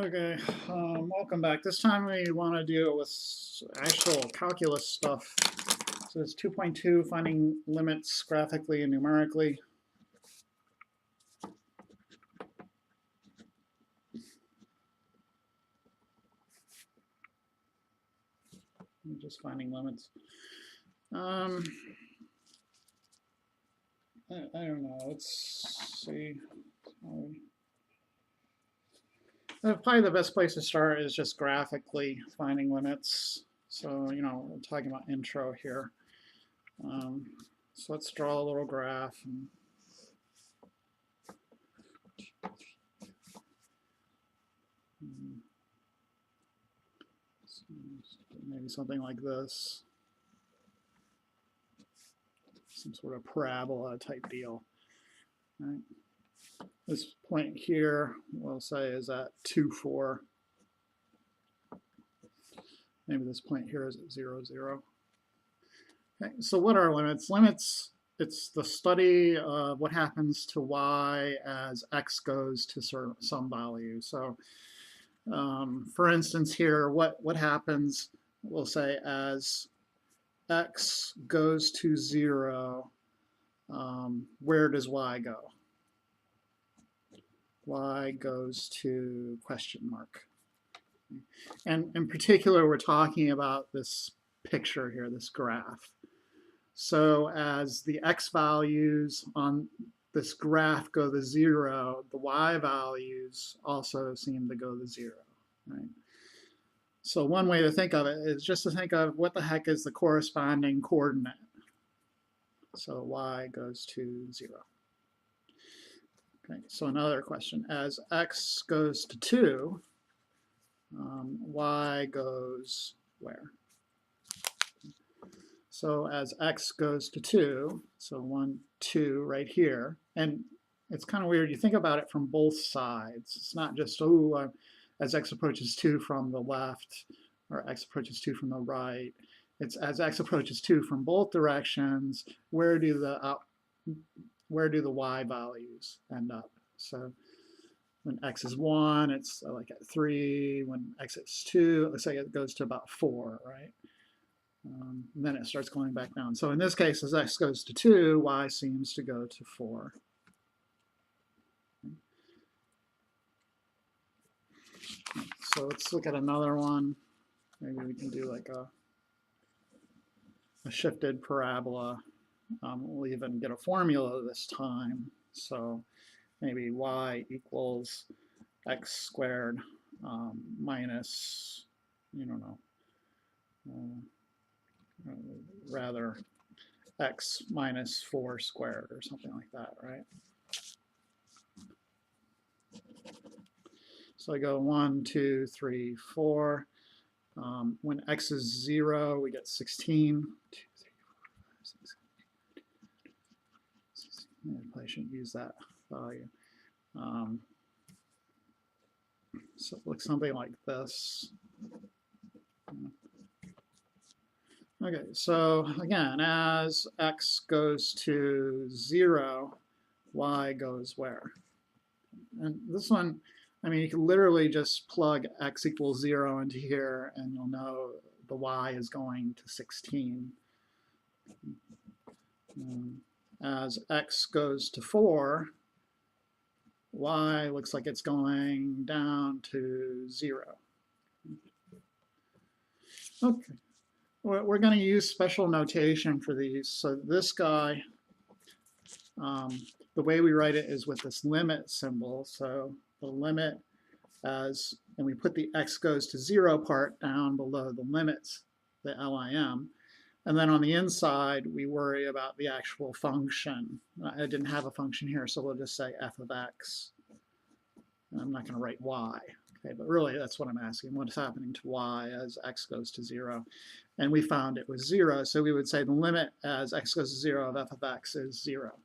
Okay, welcome back. This time we want to deal with actual calculus stuff. So it's 2.2, finding limits graphically and numerically. Just finding limits. I don't know. Let's see. Probably the best place to start is just graphically finding limits. So, we're talking about intro here. So let's draw a little graph. Maybe something like this. Some sort of parabola type deal. Right. This point here, we'll say, is at 2, 4. Maybe this point here is at 0, 0. Okay, so what are limits? Limits, it's the study of what happens to y as x goes to some value. So for instance here, what happens, we'll say, as x goes to 0, where does y go? Y goes to question mark. And in particular, we're talking about this picture here, this graph. So as the x values on this graph go to 0, the y values also seem to go to 0, right? So one way to think of it is just to think of what the heck is the corresponding coordinate. So y goes to 0. Okay, so another question. As x goes to 2, y goes where? So as x goes to 2, so 1, 2 right here, and it's kind of weird. You think about it from both sides. It's not just, as x approaches 2 from the left, or x approaches 2 from the right. It's as x approaches 2 from both directions, where do the y values end up? So when x is 1, it's like at 3. When x is 2, it looks like it goes to about 4, right? And then it starts going back down. So in this case, as x goes to 2, y seems to go to 4. So let's look at another one. Maybe we can do like a shifted parabola. We'll even get a formula this time. So maybe y equals x squared minus, rather x minus 4 squared or something like that, right? So I go 1, 2, 3, 4. When x is 0, we get 16. 2, 3, 4, 5, 6, 7, 8. I probably shouldn't use that value. So it looks something like this. Okay, so again, as x goes to 0, y goes where? And this one, I mean, you can literally just plug x equals 0 into here, and you'll know the y is going to 16. As x goes to 4, y looks like it's going down to 0. Okay, we're going to use special notation for these. So this guy, the way we write it is with this limit symbol. So the limit as, and we put the x goes to 0 part down below the limits, the LIM. And then on the inside, we worry about the actual function. I didn't have a function here, so we'll just say f of x. And I'm not going to write y. Okay, but really, that's what I'm asking. What is happening to y as x goes to 0? And we found it was 0, so we would say the limit as x goes to 0 of f of x is 0.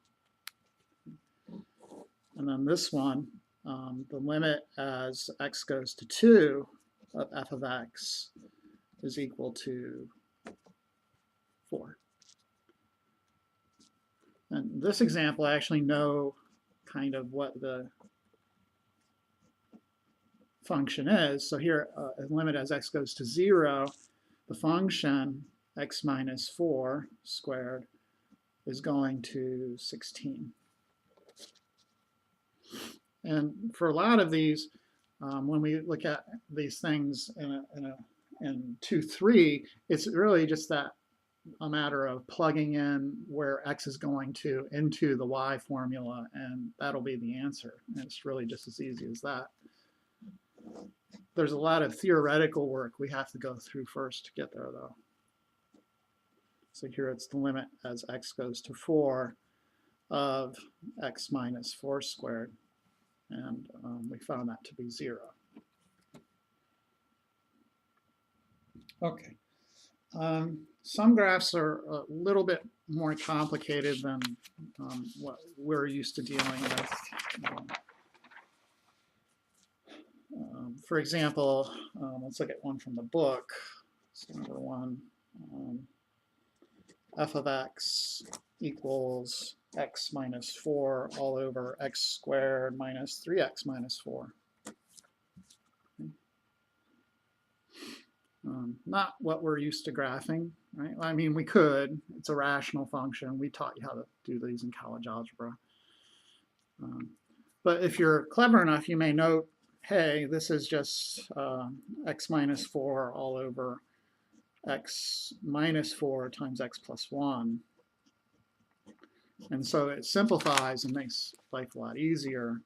And then this one, the limit as x goes to 2 of f of x is equal to 4. And this example, I actually know kind of what the function is. So here, limit as x goes to 0, the function x minus 4 squared is going to 16. And for a lot of these, when we look at these things in 2-3, it's really just that a matter of plugging in where x is going to into the y formula, and that'll be the answer. And it's really just as easy as that. There's a lot of theoretical work we have to go through first to get there, though. So here it's the limit as x goes to 4 of x minus 4 squared, and we found that to be 0. Okay. Some graphs are a little bit more complicated than what we're used to dealing with. For example, let's look at one from the book. So number 1, f of x equals x minus 4 all over x squared minus 3x minus 4. Not what we're used to graphing, right? I mean, we could. It's a rational function. We taught you how to do these in college algebra. But if you're clever enough, you may note, hey, this is just x minus 4 all over x minus 4 times x plus 1. And so it simplifies and makes life a lot easier.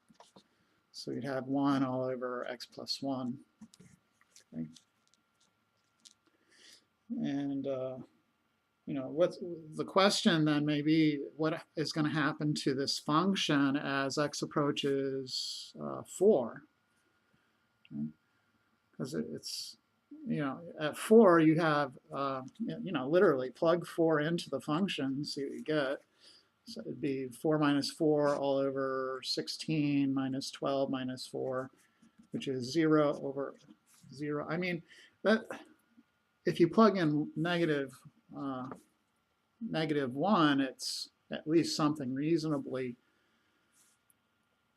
So you'd have 1 all over x plus 1. Okay. And, you know, what's the question then may be, what is going to happen to this function as x approaches 4? Because it's, you know, at 4 you have, you know, literally plug 4 into the function, see what you get. So it'd be 4 minus 4 all over 16 minus 12 minus 4, which is 0 over 0. I mean, that if you plug in negative 1, it's at least something reasonably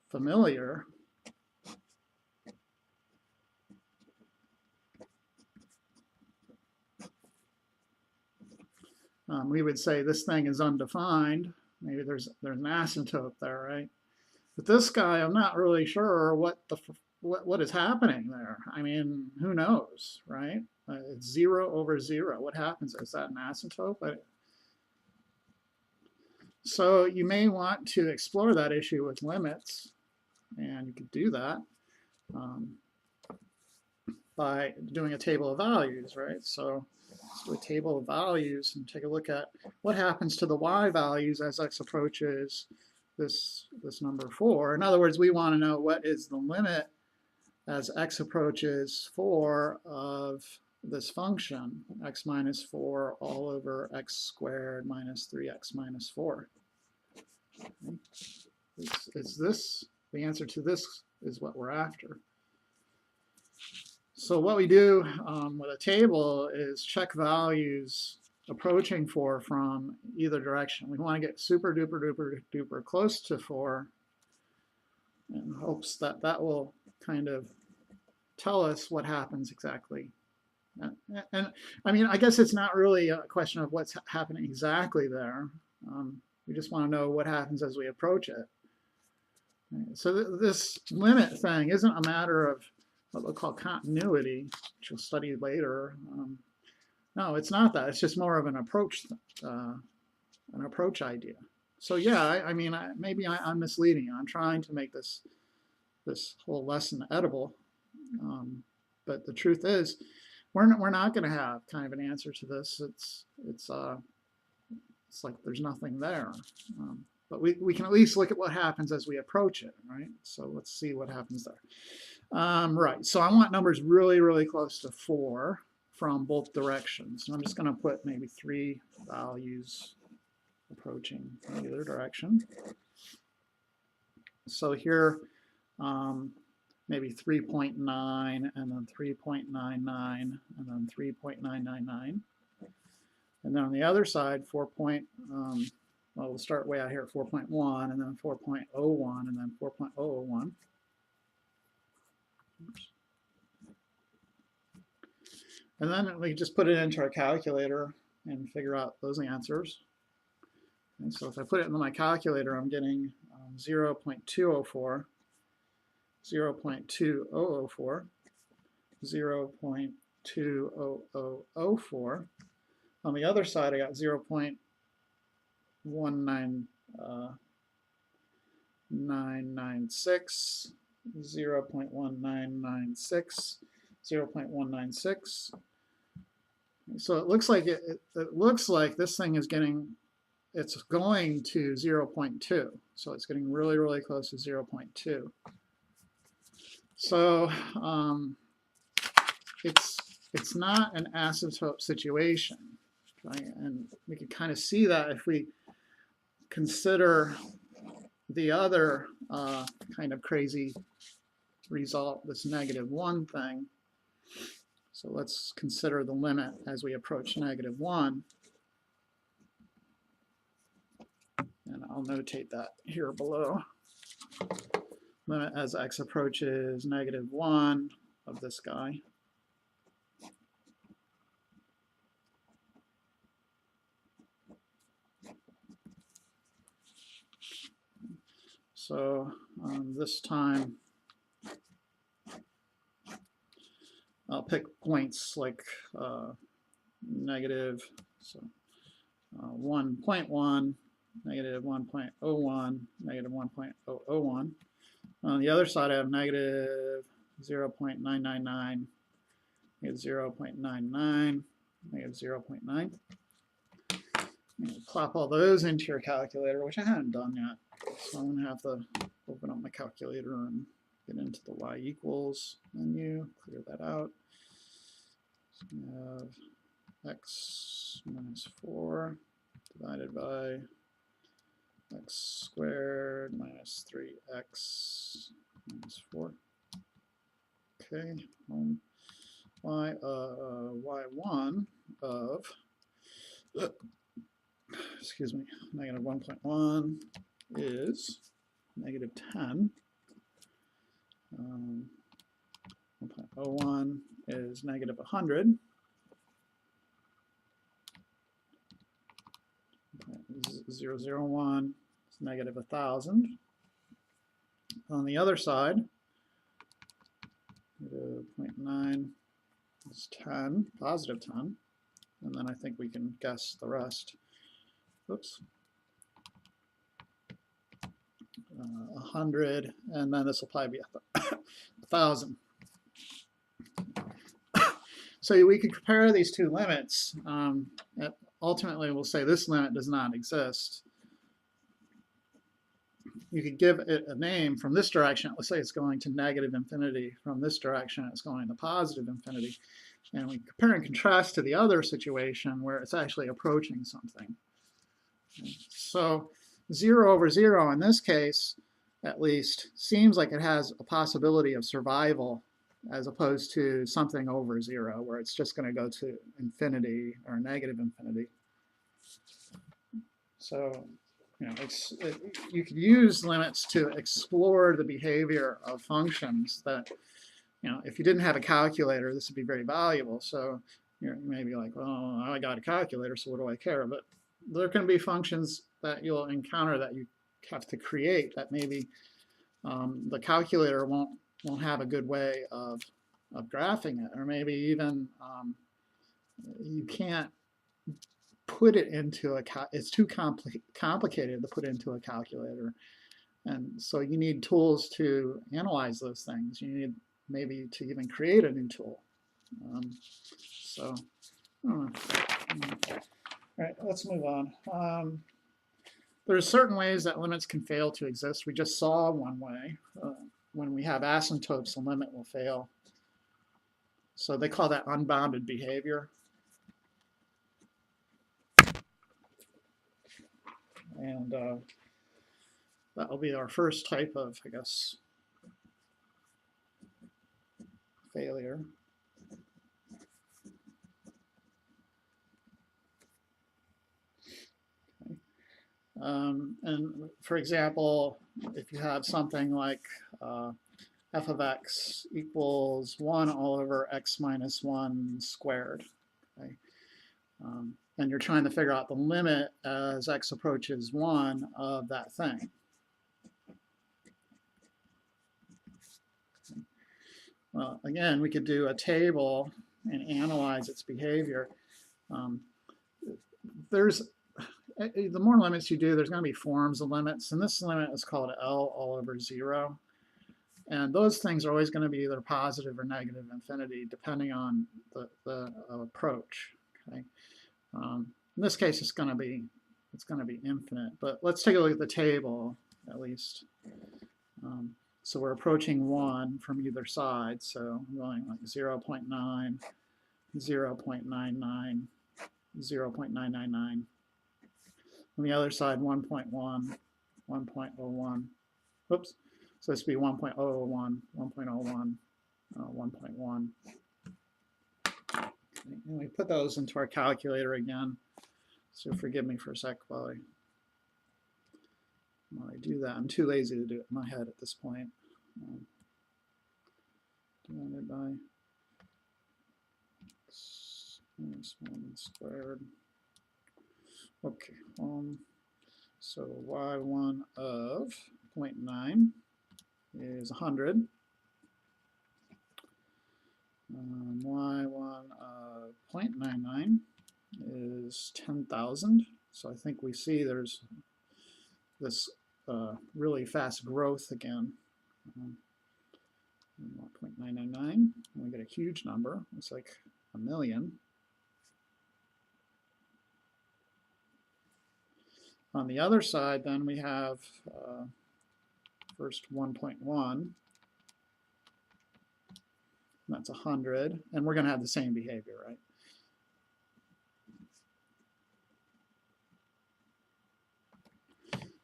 familiar. We would say this thing is undefined. Maybe there's an asymptote there, right? But this guy, I'm not really sure what is happening there. I mean, who knows, right? It's 0 over 0. What happens? Is that an asymptote? So you may want to explore that issue with limits, and you could do that by doing a table of values, right? So let's do a table of values and take a look at what happens to the y values as x approaches this number 4. In other words, we want to know what is the limit as x approaches 4 of this function, x minus 4 all over x squared minus 3x minus 4. Okay. Is this, the answer to this is what we're after. So what we do with a table is check values approaching 4 from either direction. We want to get super duper duper duper close to 4 in hopes that that will kind of tell us what happens exactly. And I mean, I guess it's not really a question of what's happening exactly there. We just want to know what happens as we approach it. So this limit thing isn't a matter of what we'll call continuity, which we'll study later. No, it's not that. It's just more of an approach idea. So yeah, I mean, maybe I'm misleading. I'm trying to make this whole lesson edible. But the truth is, we're not going to have kind of an answer to this. It's like there's nothing there. But we can at least look at what happens as we approach it, right? So let's see what happens there. Right, so I want numbers really, really close to 4 from both directions. And I'm just going to put maybe 3 values approaching either direction. So here, maybe 3.9, and then 3.99, and then 3.999. And then on the other side, well, we'll start way out here at 4.1, and then 4.01, and then 4.001. Oops. And then we just put it into our calculator and figure out those answers. And so if I put it into my calculator, I'm getting 0.204, 0.2004, 0.20004. On the other side, I got 0.1996, 0.1996, 0.196. So it looks like it looks like this thing is getting, it's going to 0.2. So it's getting really, really close to 0.2. So it's not an asymptote situation, right? And we can kind of see that if we consider the other kind of crazy result, this -1 thing. So let's consider the limit as we approach -1. And I'll notate that here below. Limit as x approaches -1 of this guy. So this time, I'll pick points like negative, so 1.1, negative 1.01, negative 1.001. On the other side, I have negative 0.999, negative 0.99, negative 0.9. Plop all those into your calculator, which I haven't done yet. So I'm going to have to open up my calculator and get into the y equals menu, clear that out. So we have x minus 4 divided by x squared minus 3x minus 4. Okay, y1 of, excuse me, negative 1.1 is negative 10. 1.01 is negative 100. 0.001 is negative 1,000. On the other side, negative 0.9 is 10, positive 10. And then I think we can guess the rest. Oops. 100, and then this will probably be 1,000. So we could compare these two limits. Ultimately, we'll say this limit does not exist. You could give it a name from this direction. Let's say it's going to negative infinity. From this direction, it's going to positive infinity. And we compare and contrast to the other situation where it's actually approaching something. So 0 over 0 in this case, at least, seems like it has a possibility of survival as opposed to something over 0 where it's just going to go to infinity or negative infinity. So, you know, you could use limits to explore the behavior of functions that, you know, if you didn't have a calculator, this would be very valuable. So you may be like, well, I got a calculator, so what do I care? But there can be functions that you'll encounter that you have to create that maybe the calculator won't have a good way of graphing it, or maybe even you can't put it into it's too complicated to put into a calculator, and so you need tools to analyze those things. You need maybe to even create a new tool. So, I don't know. All right, let's move on. There's certain ways that limits can fail to exist. We just saw one way. When we have asymptotes, the limit will fail. So they call that unbounded behavior. And that will be our first type of, I guess, failure. And for example, if you have something like f of x equals 1 all over x minus 1 squared. Okay? And you're trying to figure out the limit as x approaches 1 of that thing. Well, again, we could do a table and analyze its behavior. The more limits you do, there's going to be forms of limits, and this limit is called L all over 0. And those things are always going to be either positive or negative infinity, depending on the approach. Okay. In this case, it's going to be infinite. But let's take a look at the table at least. So we're approaching 1 from either side. So I'm going like 0.9, 0.99, 0.999. On the other side, 1.1, 1.01. Whoops. So this would be 1.001, 1.01, 1.1. Okay. And we put those into our calculator again. So forgive me for a sec while I do that. I'm too lazy to do it in my head at this point. Divided by x minus 1 squared. Okay, so y1 of 0.9 is 100. Y1 of 0.99 is 10,000. So I think we see there's this really fast growth again. 0.999, and we get a huge number. It's like 1,000,000. On the other side, then we have first 1.1. That's 100, and we're going to have the same behavior, right?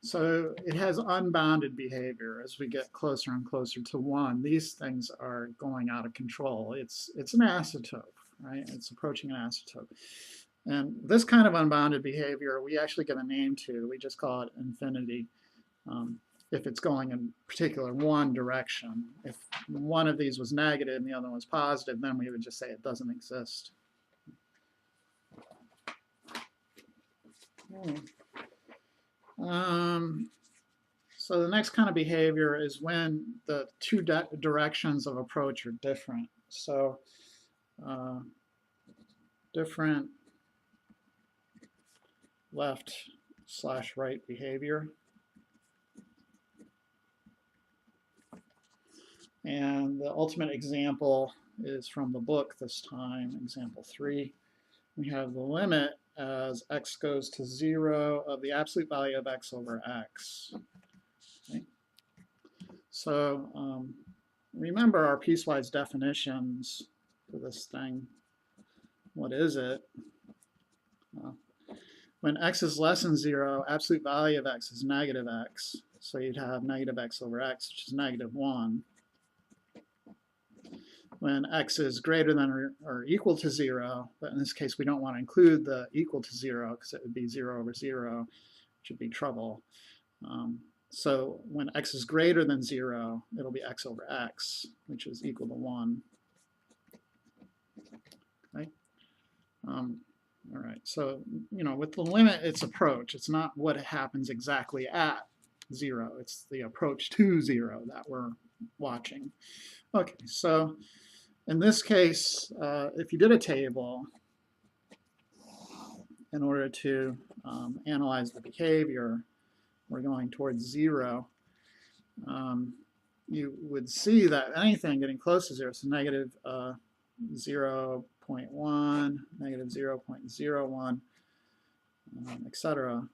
So it has unbounded behavior as we get closer and closer to 1. These things are going out of control. It's an asymptote, right? It's approaching an asymptote. And this kind of unbounded behavior, we actually get a name to. We just call it infinity if it's going in particular one direction. If one of these was negative and the other one was positive, then we would just say it doesn't exist. So the next kind of behavior is when the two directions of approach are different. So different left/right behavior. And the ultimate example is from the book this time, example 3. We have the limit as x goes to 0 of the absolute value of x over x. Okay. So remember our piecewise definitions for this thing. What is it? When x is less than 0, absolute value of x is negative x. So you'd have negative x over x, which is negative 1. When x is greater than or equal to 0, but in this case we don't want to include the equal to 0 because it would be 0 over 0, which would be trouble. So when x is greater than 0, it'll be x over x, which is equal to 1. Okay. All right, so with the limit, it's approach. It's not what happens exactly at 0. It's the approach to 0 that we're watching. Okay, so in this case, if you did a table in order to analyze the behavior, we're going towards 0. You would see that anything getting close to 0, so negative 0.1, negative 0.01, etc.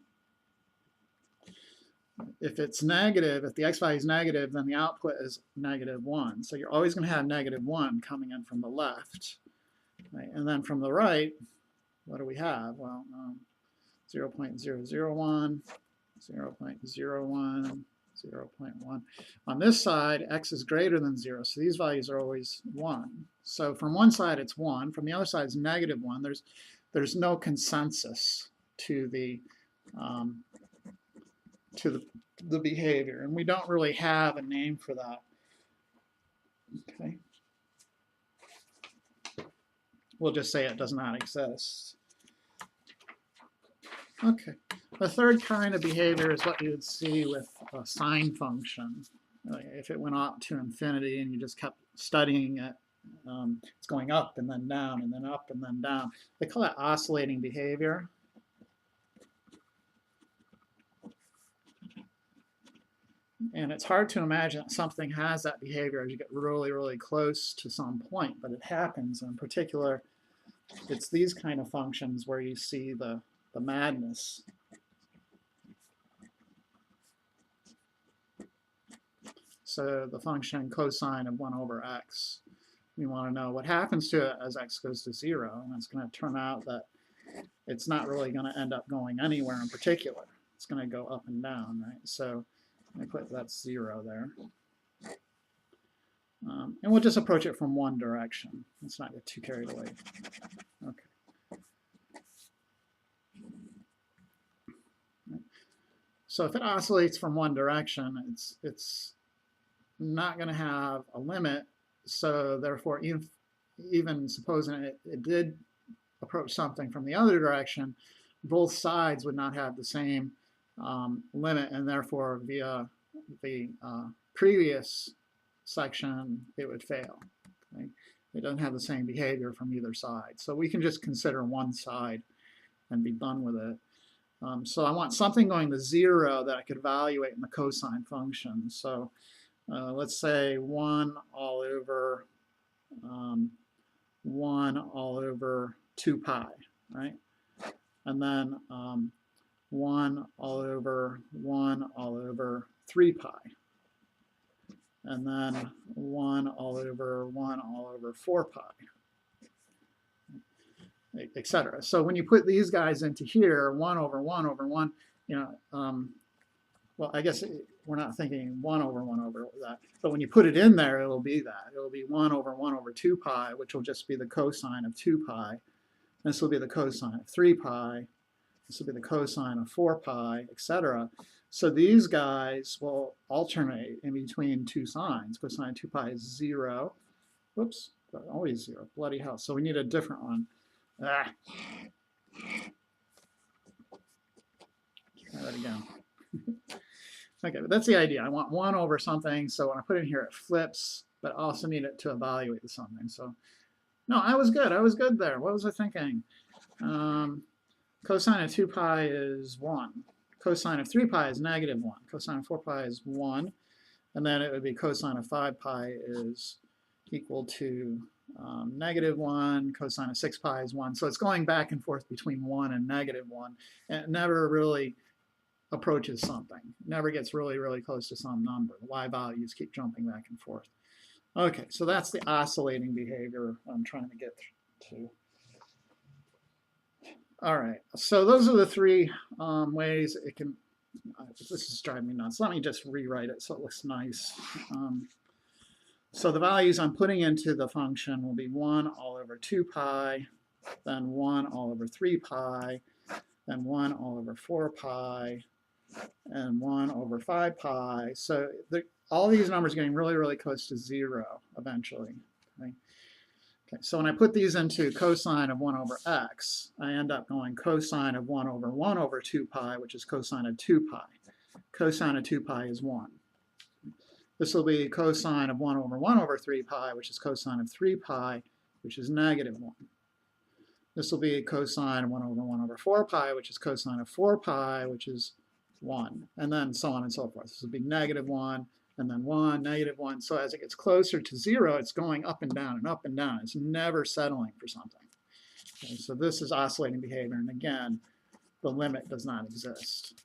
If it's negative, if the x value is negative, then the output is negative 1. So you're always going to have negative 1 coming in from the left. Right? And then from the right, what do we have? Well, 0.001, 0.01, 0.1. On this side, x is greater than 0, so these values are always 1. So from one side, it's 1. From the other side, it's negative 1. There's no consensus to the behavior, and we don't really have a name for that. Okay. We'll just say it does not exist. Okay. The third kind of behavior is what you would see with a sine function. If it went up to infinity and you just kept studying it, it's going up and then down and then up and then down. They call that oscillating behavior. And it's hard to imagine that something has that behavior as you get really, really close to some point, but it happens. In particular, it's these kind of functions where you see the madness. So the function cosine of 1 over x, we want to know what happens to it as x goes to 0, and it's going to turn out that it's not really going to end up going anywhere in particular. It's going to go up and down, right? So I put that's 0 there. And we'll just approach it from one direction. Let's not get too carried away. Okay. So if it oscillates from one direction, it's not going to have a limit. So therefore, even supposing it did approach something from the other direction, both sides would not have the same limit, and therefore via the previous section it would fail. Okay? It doesn't have the same behavior from either side. So we can just consider one side and be done with it. So I want something going to 0 that I could evaluate in the cosine function. So let's say 1 all over 1 all over 2 pi, right? And then 1 all over 1 all over 3 pi. And then 1 all over 1 all over 4 pi, etc. So when you put these guys into here, 1 over 1 over 1, you know, well, I guess we're not thinking 1 over 1 over that, but when you put it in there, it'll be that. It'll be 1 over 2 pi, which will just be the cosine of 2 pi. This will be the cosine of 3 pi. This will be the cosine of 4 pi, etc. So these guys will alternate in between two signs. Cosine of 2 pi is 0. Whoops, always 0. Bloody hell. So we need a different one. Ah. Try that again. Okay, but that's the idea. I want 1 over something, so when I put it in here, it flips, but I also need it to evaluate the something. So, no, I was good. I was good there. What was I thinking? Cosine of 2 pi is 1. Cosine of 3 pi is -1. Cosine of 4 pi is 1. And then it would be cosine of 5 pi is equal to -1. Cosine of 6 pi is 1. So it's going back and forth between 1 and -1. And it never really approaches something. It never gets really, really close to some number. The y values keep jumping back and forth. Okay, so that's the oscillating behavior I'm trying to get to. All right, so those are the three ways it can, this is driving me nuts. Let me just rewrite it so it looks nice. So the values I'm putting into the function will be 1 all over 2 pi, then 1 all over 3 pi, then 1 all over 4 pi, and 1 over 5 pi. So all these numbers are getting really, really close to 0 eventually. Okay? Okay, so when I put these into cosine of 1 over x, I end up going cosine of 1 over 2 pi, which is cosine of 2 pi. Cosine of 2 pi is 1. This will be cosine of 1 over 3 pi, which is cosine of 3 pi, which is -1. This will be cosine of 1 over 4 pi, which is cosine of 4 pi, which is 1, and then so on and so forth. This will be -1, and then 1, -1. So as it gets closer to 0, it's going up and down and up and down. It's never settling for something. Okay, so this is oscillating behavior, and again, the limit does not exist.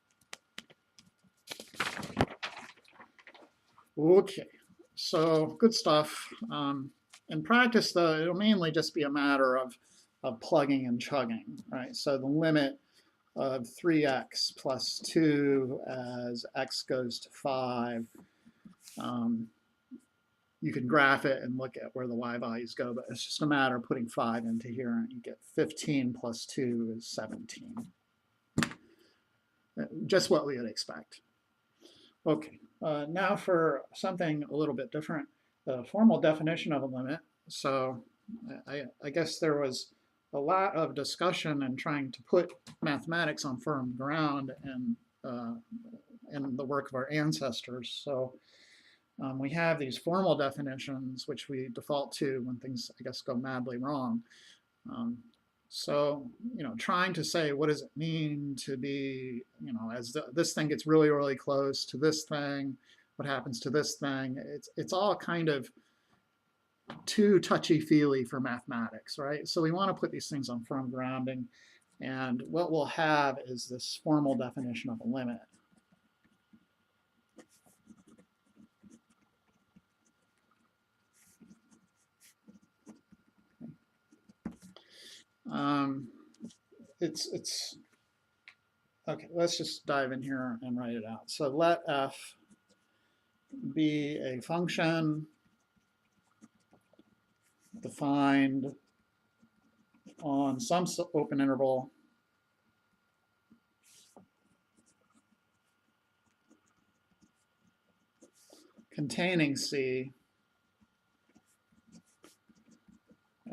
Okay, so good stuff. In practice, though, it'll mainly just be a matter of plugging and chugging, right? So the limit of 3x plus 2 as x goes to 5, you can graph it and look at where the y values go, but it's just a matter of putting 5 into here, and you get 15 plus 2 is 17. Just what we would expect. Okay, now for something a little bit different. the formal definition of a limit. So I guess there was a lot of discussion and trying to put mathematics on firm ground in the work of our ancestors. So we have these formal definitions, which we default to when things, I guess, go madly wrong. So, trying to say, what does it mean to be, as this thing gets really, really close to this thing, what happens to this thing? It's all kind of too touchy-feely for mathematics, right? So we want to put these things on firm grounding. And what we'll have is this formal definition of a limit. It's okay. Let's just dive in here and write it out. So let f be a function defined on some open interval containing C,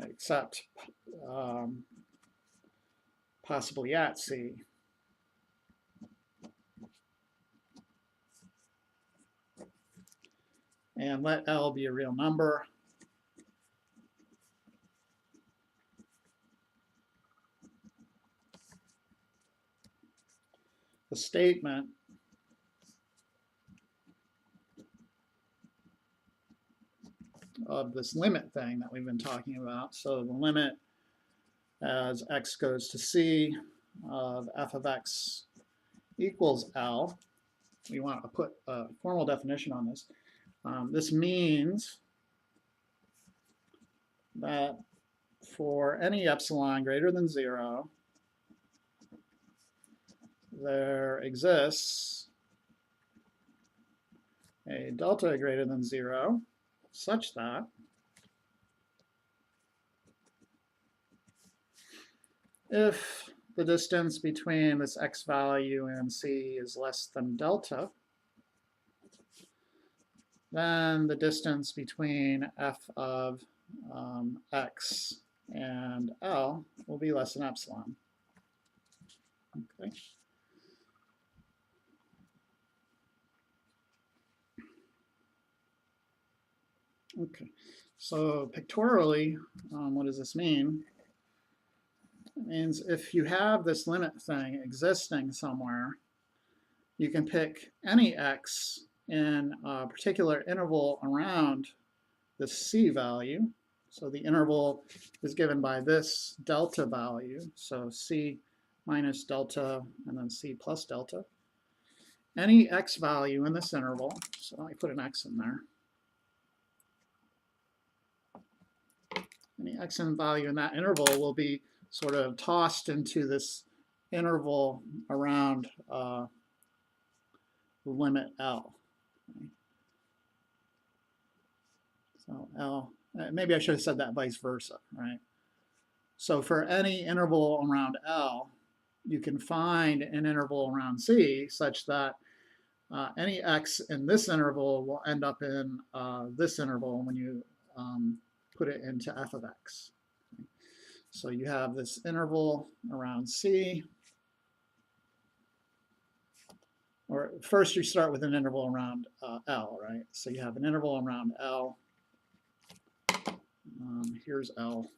except possibly at C. And let L be a real number. The statement of this limit thing that we've been talking about. So the limit as x goes to C of f of x equals L. We want to put a formal definition on this. This means that for any epsilon greater than 0, there exists a delta greater than 0 such that if the distance between this x value and C is less than delta, then the distance between f of x and L will be less than epsilon. Okay. Okay, so pictorially, what does this mean? It means if you have this limit thing existing somewhere, you can pick any x in a particular interval around the C value. So the interval is given by this delta value. So C minus delta and then C plus delta. Any x value in this interval, so I put an x in there. Any x value in that interval will be sort of tossed into this interval around the limit L. Okay. So L, maybe I should have said that vice versa, right? So for any interval around L, you can find an interval around C such that any x in this interval will end up in this interval when you put it into f of x. Okay. So you have this interval around C, or first you start with an interval around L, right? So you have an interval around L. Here's L.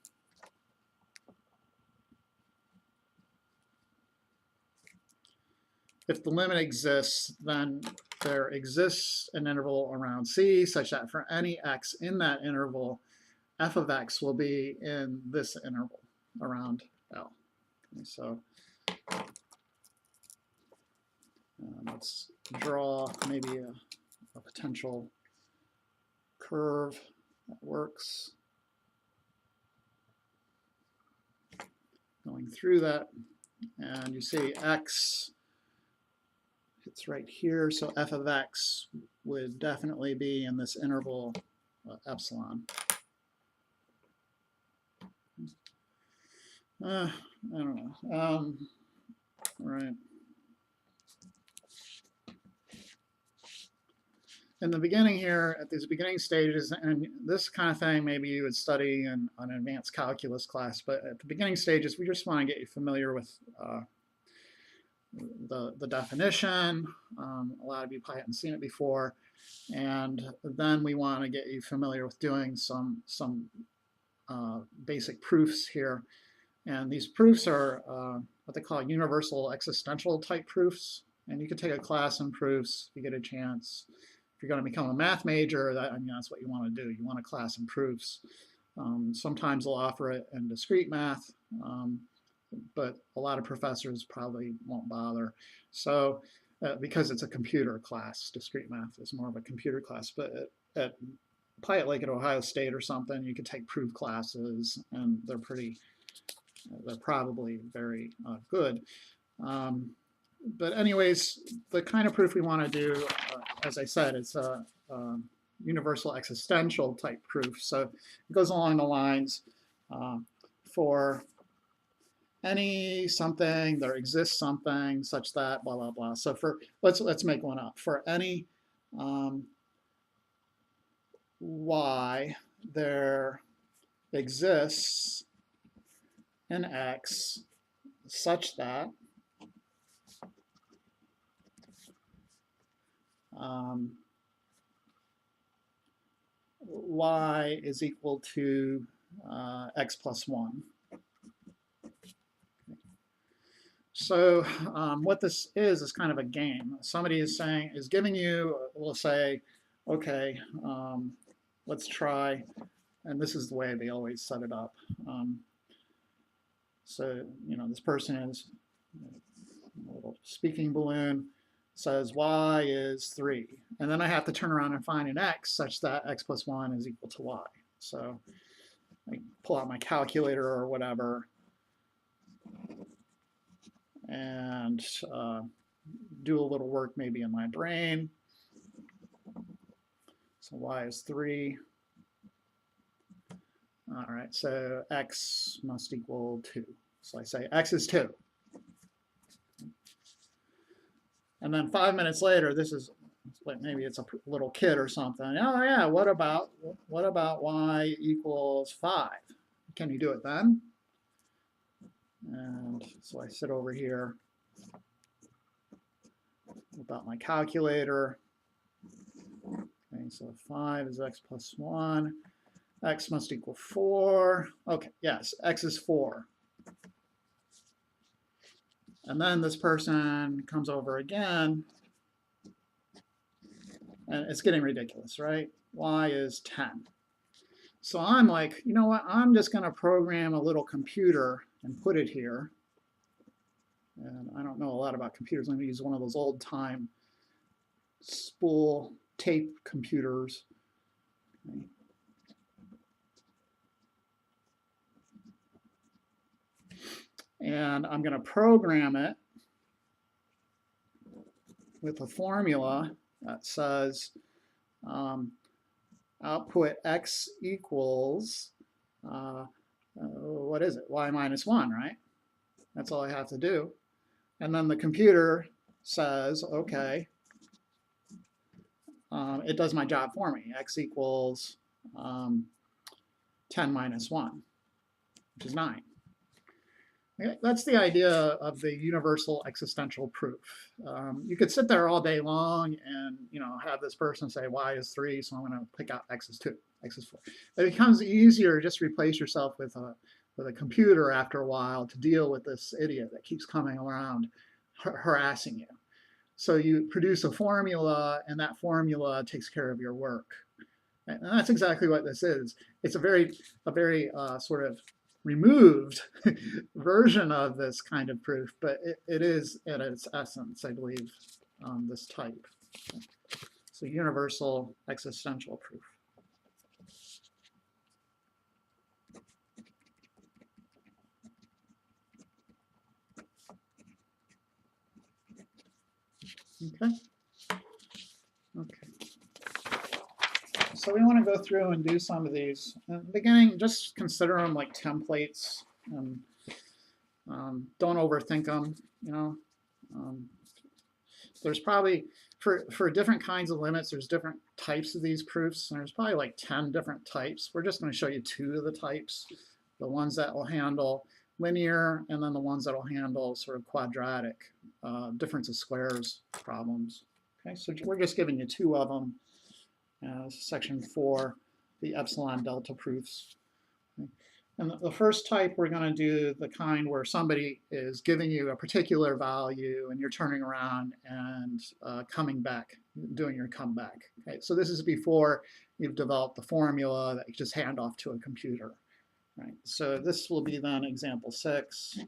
If the limit exists, then there exists an interval around C such that for any x in that interval, f of x will be in this interval around L. Okay, so let's draw maybe a potential curve that works. Going through that, and you see x, it's right here, so f of x would definitely be in this interval epsilon. I don't know. All right. in the beginning here, at these beginning stages, and this kind of thing maybe you would study in an advanced calculus class, but at the beginning stages, we just want to get you familiar with the definition. A lot of you probably haven't seen it before. And then we want to get you familiar with doing some basic proofs here. And these proofs are what they call universal existential type proofs. And you can take a class in proofs if you get a chance. If you're going to become a math major, that's what you want to do. You want a class in proofs. Sometimes they'll offer it in discrete math, but a lot of professors probably won't bother. So because it's a computer class, discrete math is more of a computer class. But probably like at Ohio State or something, you could take proof classes, and they're probably very good. But anyways, the kind of proof we want to do, as I said, it's a universal existential type proof. So it goes along the lines for any something, there exists something such that blah blah blah. So for let's make one up. For any y, there exists an x such that y is equal to x plus 1. So what this is kind of a game. Somebody is giving you, we'll say, okay, let's try, and this is the way they always set it up. So, this person is a little speaking balloon, says y is 3. And then I have to turn around and find an x such that x plus 1 is equal to y. So I pull out my calculator or whatever and do a little work maybe in my brain. So y is 3. All right, so x must equal 2. So I say x is 2. And then 5 minutes later, this is like maybe it's a little kid or something. Oh yeah, what about y equals 5? Can you do it then? And so I sit over here without my calculator. Okay, so 5 is x plus 1. X must equal 4. Okay, yes, x is 4. And then this person comes over again, and it's getting ridiculous, right? Y is 10. So I'm like, you know what? I'm just going to program a little computer and put it here. And I don't know a lot about computers. I'm going to use one of those old-time spool tape computers. Okay. And I'm going to program it with a formula that says output x equals, what is it? Y minus 1, right? That's all I have to do. And then the computer says, okay, it does my job for me. X equals 10 minus 1, which is 9. Okay, that's the idea of the universal existential proof. You could sit there all day long and have this person say y is 3, so I'm going to pick out x is 2, x is 4. But it becomes easier to just replace yourself with a computer after a while to deal with this idiot that keeps coming around harassing you. So you produce a formula, and that formula takes care of your work. And that's exactly what this is. It's a very sort of removed version of this kind of proof, but it is at its essence, I believe, this type. So universal existential proof. Okay. So we want to go through and do some of these. In the beginning, just consider them like templates, and don't overthink them. There's probably for different kinds of limits, there's different types of these proofs, and there's probably like 10 different types. We're just going to show you 2 of the types, the ones that will handle linear, and then the ones that will handle sort of quadratic difference of squares problems. Okay, so we're just giving you 2 of them. Section 4, the epsilon delta proofs. Okay. And the first type, we're going to do the kind where somebody is giving you a particular value and you're turning around and coming back, doing your comeback. Okay, so this is before you've developed the formula that you just hand off to a computer. Right, so this will be then example 6.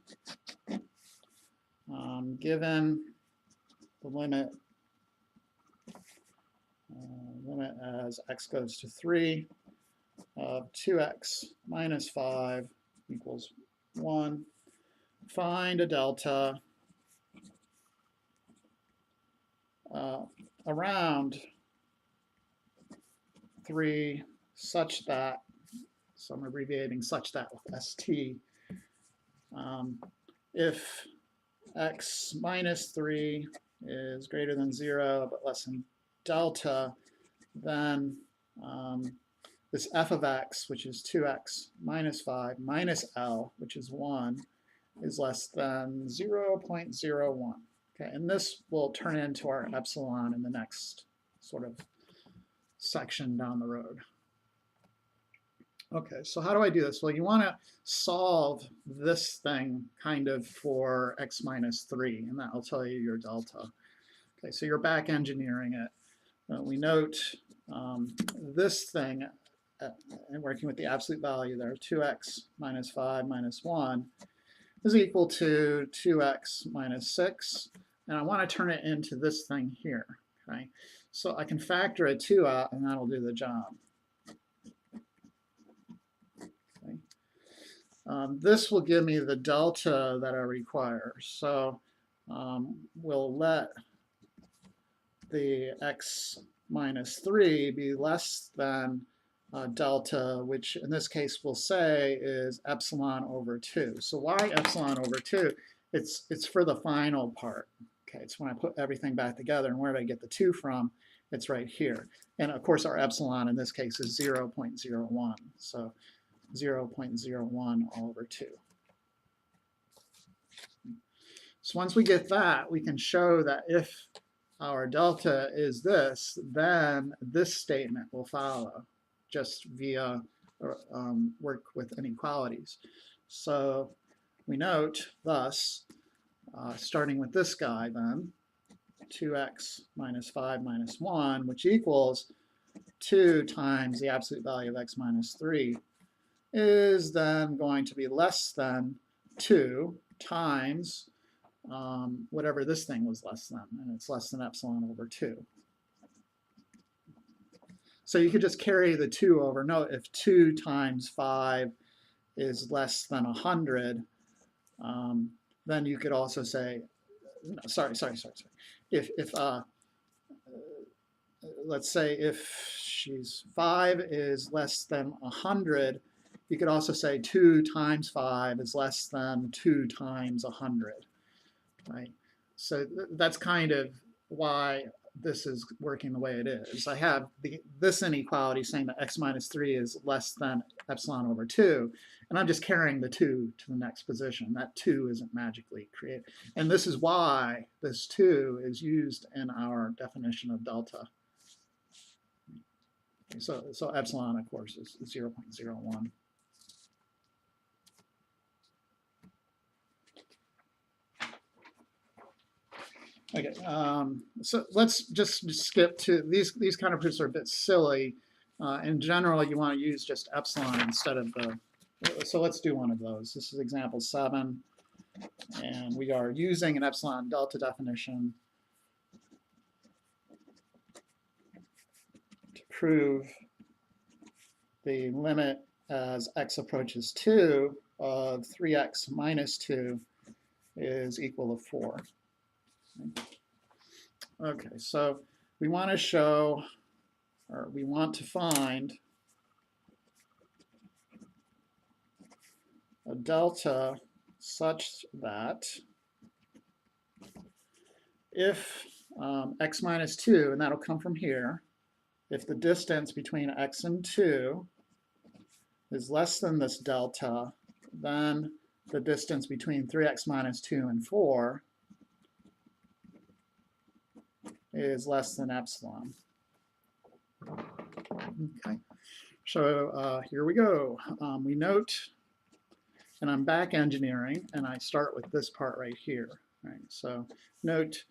Given the limit as x goes to 3 of 2x minus 5 equals 1, find a delta around 3 such that, so I'm abbreviating such that with ST, if x minus 3 is greater than 0 but less than delta, then this f of x, which is 2x minus 5 minus L, which is 1, is less than 0.01. Okay, and this will turn into our epsilon in the next sort of section down the road. Okay, so how do I do this? Well, you want to solve this thing kind of for x minus 3, and that'll tell you your delta. Okay, so you're back engineering it. We note this thing, and working with the absolute value there, 2x minus 5 minus 1 is equal to 2x minus 6, and I want to turn it into this thing here. Okay, so I can factor a 2 out, and that'll do the job. Okay. This will give me the delta that I require. So we'll let the x minus 3 be less than delta, which in this case we'll say is epsilon over 2. So why epsilon over 2? It's for the final part. Okay, it's when I put everything back together, and where did I get the 2 from? It's right here. And of course our epsilon in this case is 0.01. So 0.01 all over 2. So once we get that, we can show that if our delta is this, then this statement will follow just via work with inequalities. So we note thus, starting with this guy then, 2x minus 5 minus 1, which equals 2 times the absolute value of x minus 3, is then going to be less than 2 times whatever this thing was less than, and it's less than epsilon over 2. So you could just carry the 2 over. Note, if 2 times 5 is less than 100, then you could also say, no, sorry. If let's say if 5 is less than 100, you could also say 2 times 5 is less than 2 times 100. Right? So that's kind of why this is working the way it is. I have this inequality saying that x minus 3 is less than epsilon over 2, and I'm just carrying the 2 to the next position. That 2 isn't magically created. And this is why this 2 is used in our definition of delta. So epsilon, of course, is 0.01. Okay, so let's just skip to these kind of proofs are a bit silly. In general, you want to use just epsilon instead of the. So let's do one of those. This is example 7, and we are using an epsilon delta definition to prove the limit as x approaches 2 of 3x minus 2 is equal to 4. Okay, so we want to show, or we want to find a delta such that if x minus 2, and that'll come from here. If the distance between x and 2 is less than this delta, then the distance between 3x minus 2 and 4 is less than epsilon. Okay, so here we go. We note, and I'm back engineering, and I start with this part right here. Right? So note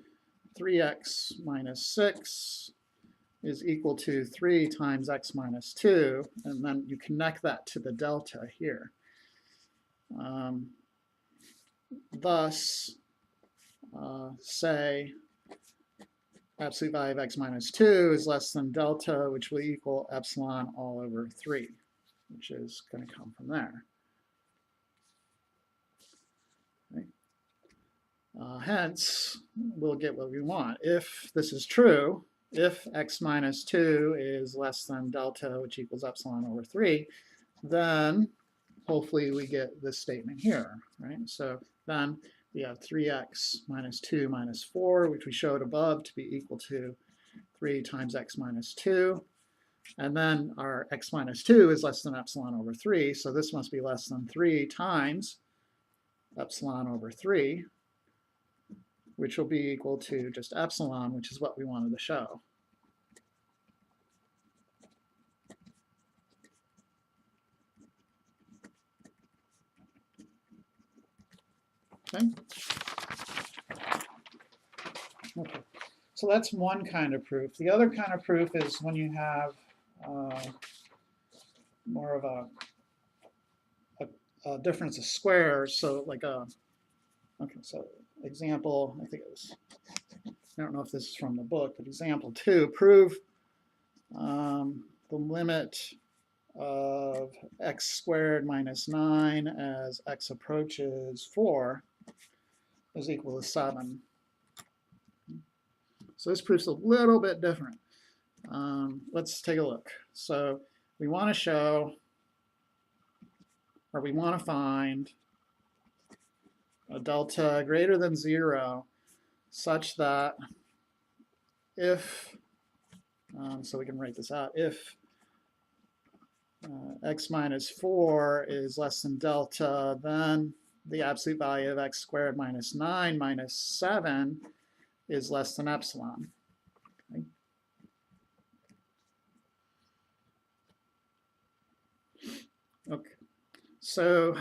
3x minus 6 is equal to 3 times x minus 2, and then you connect that to the delta here. Thus, say absolute value of x minus 2 is less than delta, which will equal epsilon all over 3, which is going to come from there. Okay. Hence, we'll get what we want. If this is true, if x minus 2 is less than delta, which equals epsilon over 3, then hopefully we get this statement here, right? So then we have 3x minus 2 minus 4, which we showed above to be equal to 3 times x minus 2. And then our x minus 2 is less than epsilon over 3, so this must be less than 3 times epsilon over 3, which will be equal to just epsilon, which is what we wanted to show. Okay. Okay. So that's one kind of proof. The other kind of proof is when you have more of a difference of squares. So like okay, so example, I think it was, I don't know if this is from the book, but example 2, prove the limit of x squared minus 9 as x approaches 4 is equal to 7. So this proof's a little bit different. Let's take a look. So we want to show, or we want to find a delta greater than 0 such that if, so we can write this out, if x minus 4 is less than delta, then the absolute value of x squared minus 9 minus 7 is less than epsilon. Okay. Okay. So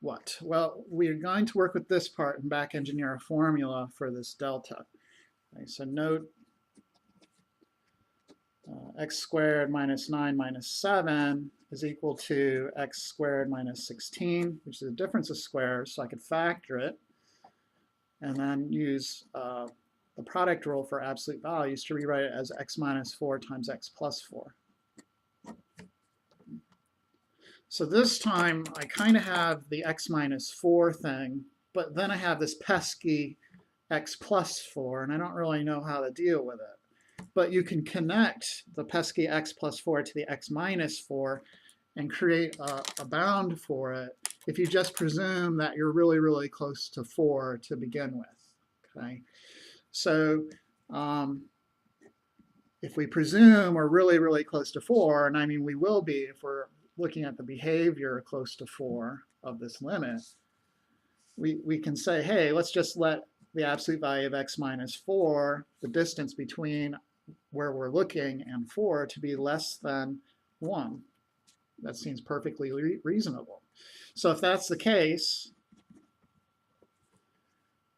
what? Well, we're going to work with this part and back engineer a formula for this delta. Okay, so note x squared minus 9 minus 7 is equal to x squared minus 16, which is a difference of squares, so I could factor it and then use the product rule for absolute values to rewrite it as x minus 4 times x plus 4. So this time I kind of have the x minus 4 thing, but then I have this pesky x plus 4, and I don't really know how to deal with it. But you can connect the pesky x plus 4 to the x minus 4 and create a bound for it if you just presume that you're really, really close to 4 to begin with. Okay, so if we presume we're really, really close to 4, and I mean we will be if we're looking at the behavior close to 4 of this limit, we can say, hey, let's just let the absolute value of x minus 4, the distance between where we're looking and 4, to be less than 1. That seems perfectly reasonable. So if that's the case,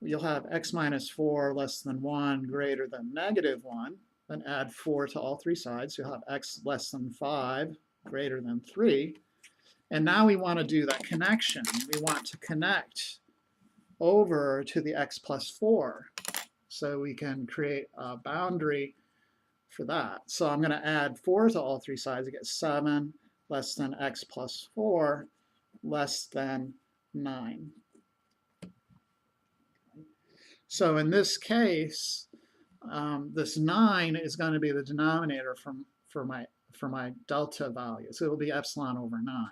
you'll have x minus 4 less than 1 greater than negative 1, then add 4 to all 3 sides. You'll have x less than 5 greater than 3. And now we want to do that connection. We want to connect over to the x plus 4. So we can create a boundary for that. So I'm going to add 4 to all 3 sides. I get 7 less than x plus 4 less than 9. So in this case, this 9 is going to be the denominator for my delta value. So it will be epsilon over 9.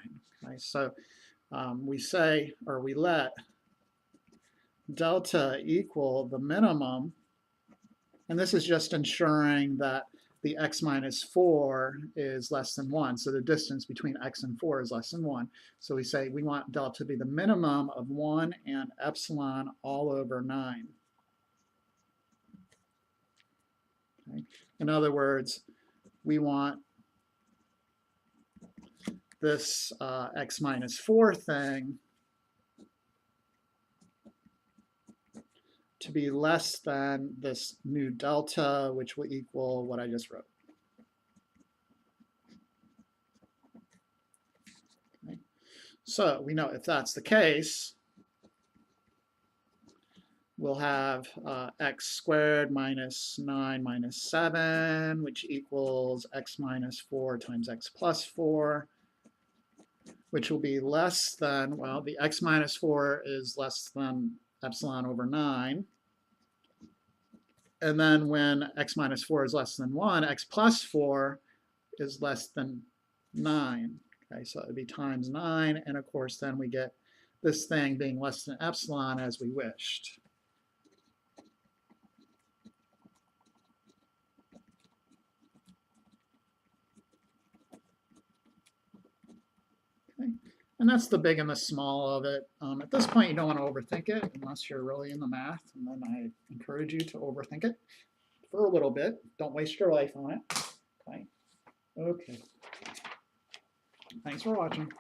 Okay? So we say, or we let delta equal the minimum And this is just ensuring that the x minus 4 is less than 1. So the distance between x and 4 is less than 1. So we say we want delta to be the minimum of 1 and epsilon all over 9. Okay. In other words, we want this x minus 4 thing to be less than this new delta, which will equal what I just wrote. Okay. So we know if that's the case, we'll have x squared minus 9 minus 7, which equals x minus 4 times x plus 4, which will be less than, well, the x minus 4 is less than epsilon over 9. And then when x minus 4 is less than 1, x plus 4 is less than 9. Okay, so it would be times 9. And of course, then we get this thing being less than epsilon as we wished. Okay. And that's the big and the small of it. At this point, you don't want to overthink it unless you're really in the math. And then I encourage you to overthink it for a little bit. Don't waste your life on it. Okay. Okay. Thanks for watching.